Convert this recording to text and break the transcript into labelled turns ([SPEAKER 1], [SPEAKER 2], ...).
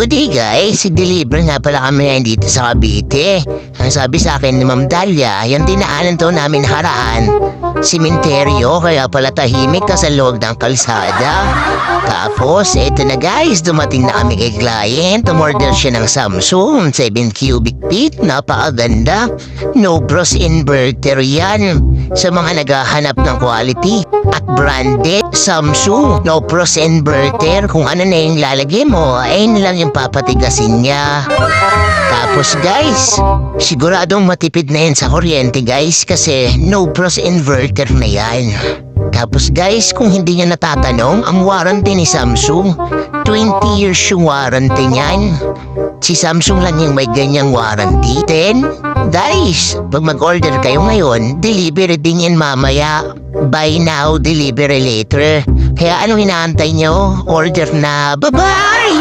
[SPEAKER 1] Good day guys, deliver nga pala kami ngayon dito sa Cavite. Ang sabi sa akin ni Ma'am Dalia, yung dinaanan to namin haraan, simenteryo, kaya pala tahimik ka sa loob ng kalsada. Tapos, eto na guys, dumating na kami kay client, umorder siya ng Samsung 7 cubic feet, napakaganda. No bros inverter yan. Sa mga naghahanap ng quality at branded Samsung, no pros inverter, kung ano na yung lalagay mo, ayun lang yung papatigasin niya. Tapos guys, siguradong matipid na yan sa kuryente guys, kasi no pros inverter na yan. Tapos guys, kung hindi niya natatanong, ang warranty ni Samsung, 20 years yung warranty niyan. Si Samsung lang yung may ganyang warranty. Then, guys, pag mag-order kayo ngayon, delivery din yan mamaya. Buy now, delivery later. Kaya anong inaantay nyo? Order na. Bye-bye!